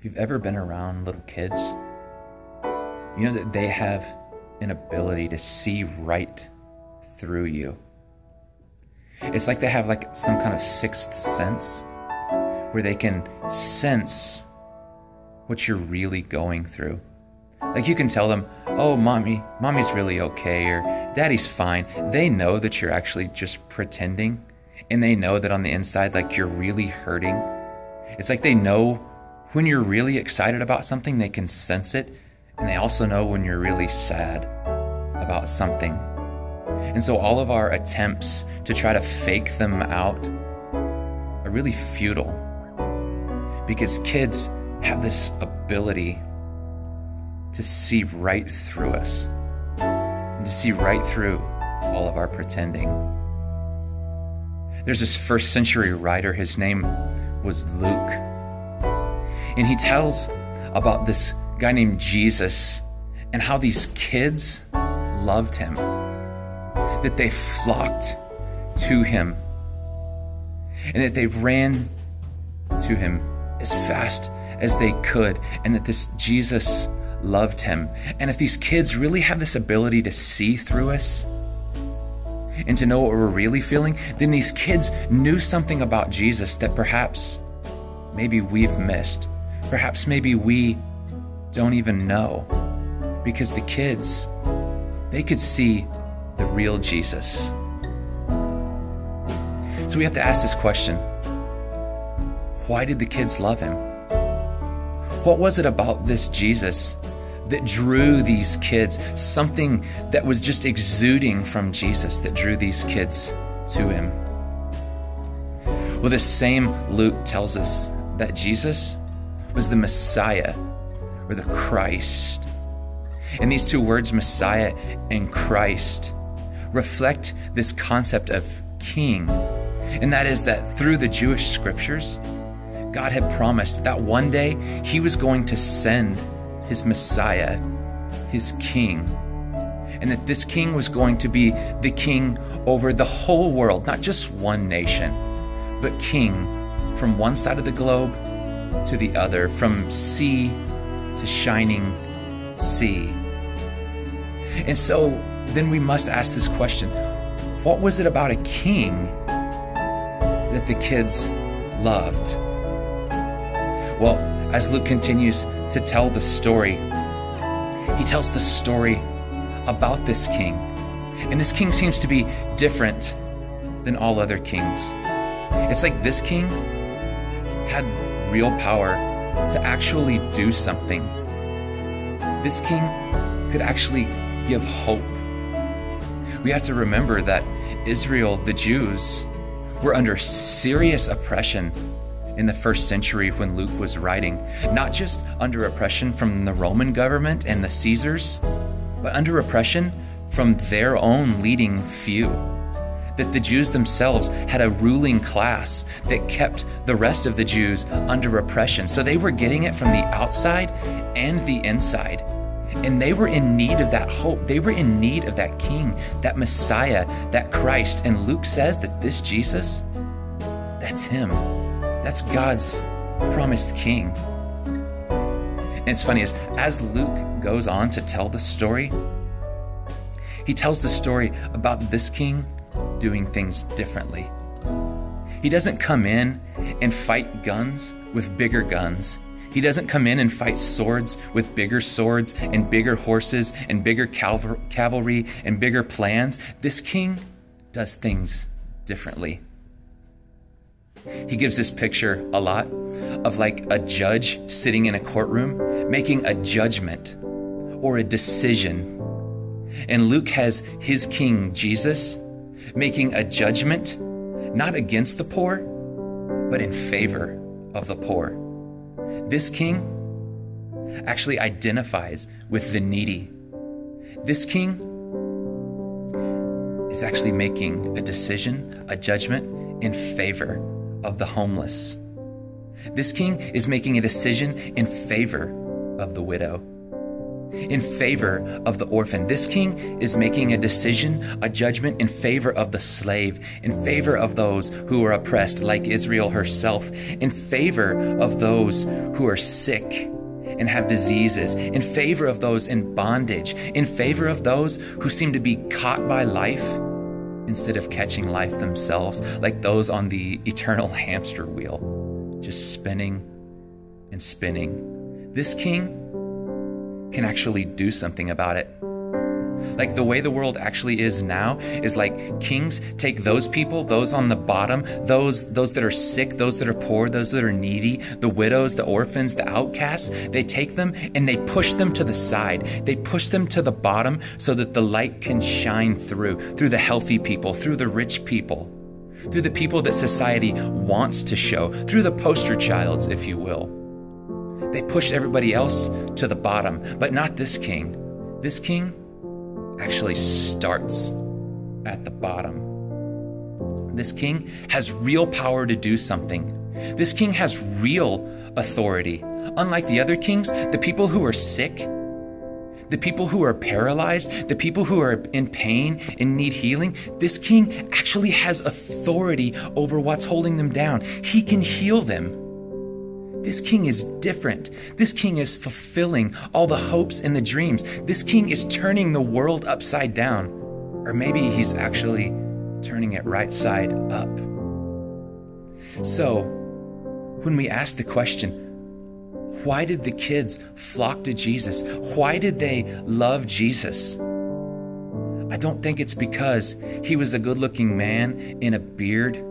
If you've ever been around little kids, you know that they have an ability to see right through you. It's like they have like some kind of sixth sense where they can sense what you're really going through. Like you can tell them, oh, mommy's really okay, or daddy's fine. They know that you're actually just pretending, and they know that on the inside, like you're really hurting. It's like they know when you're really excited about something, they can sense it, and they also know when you're really sad about something. And so all of our attempts to try to fake them out are really futile, because kids have this ability to see right through us and to see right through all of our pretending. There's this first century writer, his name was Luke, and he tells about this guy named Jesus and how these kids loved him, that they flocked to him, and that they ran to him as fast as they could, and that this Jesus loved him. And if these kids really have this ability to see through us and to know what we're really feeling, then these kids knew something about Jesus that perhaps maybe we've missed. Perhaps maybe we don't even know, because the kids, they could see the real Jesus. So we have to ask this question: why did the kids love him? What was it about this Jesus that drew these kids? Something that was just exuding from Jesus that drew these kids to him. Well, this same Luke tells us that Jesus was the Messiah, or the Christ. And these two words, Messiah and Christ, reflect this concept of king. And that is that through the Jewish scriptures, God had promised that one day he was going to send his Messiah, his king, and that this king was going to be the king over the whole world, not just one nation, but king from one side of the globe to the other, from sea to shining sea. And so then we must ask this question: what was it about a king that the kids loved? Well, as Luke continues to tell the story, he tells the story about this king. And this king seems to be different than all other kings. It's like this king had real power to actually do something. This king could actually give hope. We have to remember that Israel, the Jews, were under serious oppression in the first century when Luke was writing, not just under oppression from the Roman government and the Caesars, but under oppression from their own leading few. That the Jews themselves had a ruling class that kept the rest of the Jews under oppression. So they were getting it from the outside and the inside. And they were in need of that hope. They were in need of that king, that Messiah, that Christ. And Luke says that this Jesus, that's him. That's God's promised king. And it's funny, as Luke goes on to tell the story, he tells the story about this king doing things differently. He doesn't come in and fight guns with bigger guns. He doesn't come in and fight swords with bigger swords and bigger horses and bigger cavalry and bigger plans. This king does things differently. He gives this picture a lot of like a judge sitting in a courtroom making a judgment or a decision. And Luke has his king, Jesus, making a judgment not against the poor, but in favor of the poor. This king actually identifies with the needy. This king is actually making a decision, a judgment in favor of the homeless. This king is making a decision in favor of the widow. in favor of the orphan. This king is making a decision, a judgment in favor of the slave, in favor of those who are oppressed, like Israel herself, in favor of those who are sick and have diseases, in favor of those in bondage, in favor of those who seem to be caught by life instead of catching life themselves, like those on the eternal hamster wheel, just spinning and spinning. This king can actually do something about it. Like the way the world actually is now is like kings take those people, those on the bottom, those that are sick, those that are poor, those that are needy, the widows, the orphans, the outcasts. They take them and they push them to the side. They push them to the bottom so that the light can shine through the healthy people, through the rich people, through the people that society wants to show, through the poster childs, if you will. They push everybody else to the bottom, but not this king. This king actually starts at the bottom. This king has real power to do something. This king has real authority. Unlike the other kings, the people who are sick, the people who are paralyzed, the people who are in pain and need healing, this king actually has authority over what's holding them down. He can heal them. This king is different. This king is fulfilling all the hopes and the dreams. This king is turning the world upside down. Or maybe he's actually turning it right side up. So, when we ask the question, why did the kids flock to Jesus? Why did they love Jesus? I don't think it's because he was a good-looking man in a beard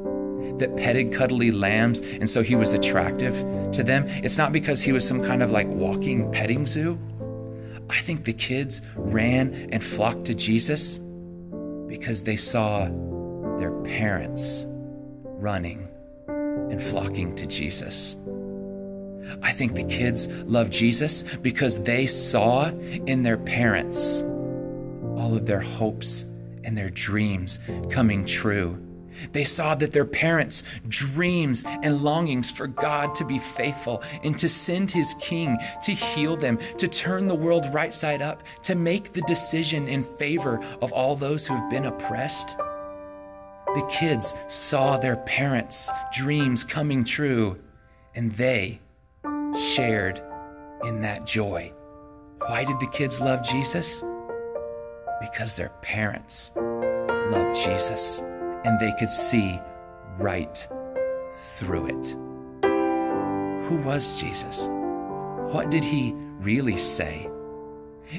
that petted cuddly lambs, and so he was attractive to them. It's not because he was some kind of like walking petting zoo. I think the kids ran and flocked to Jesus because they saw their parents running and flocking to Jesus. I think the kids loved Jesus because they saw in their parents all of their hopes and their dreams coming true. They saw that their parents' dreams and longings for God to be faithful and to send his king to heal them, to turn the world right side up, to make the decision in favor of all those who have been oppressed. The kids saw their parents' dreams coming true, and they shared in that joy. Why did the kids love Jesus? Because their parents loved Jesus, and they could see right through it. Who was Jesus? What did he really say?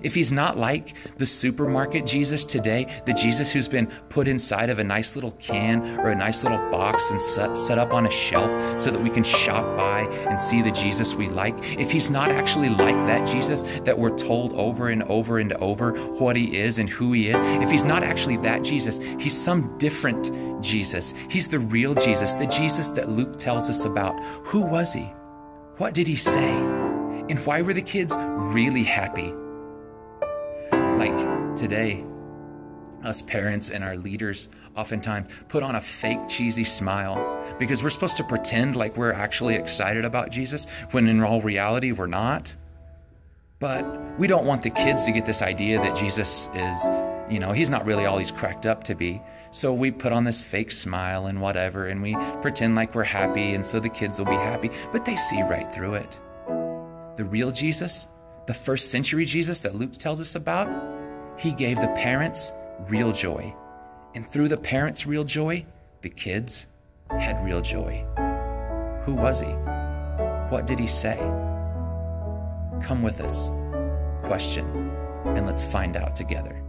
If he's not like the supermarket Jesus today, the Jesus who's been put inside of a nice little can or a nice little box and set up on a shelf so that we can shop by and see the Jesus we like, if he's not actually like that Jesus that we're told over and over and over what he is and who he is, if he's not actually that Jesus, he's some different Jesus. He's the real Jesus, the Jesus that Luke tells us about. Who was he? What did he say? And why were the kids really happy? Like today, us parents and our leaders oftentimes put on a fake cheesy smile because we're supposed to pretend like we're actually excited about Jesus when in all reality we're not. But we don't want the kids to get this idea that Jesus is, he's not really all he's cracked up to be. So we put on this fake smile and whatever, and we pretend like we're happy, and so the kids will be happy, but they see right through it. The real Jesus, the first century Jesus that Luke tells us about, he gave the parents real joy. And through the parents' real joy, the kids had real joy. Who was he? What did he say? Come with us, question, and let's find out together.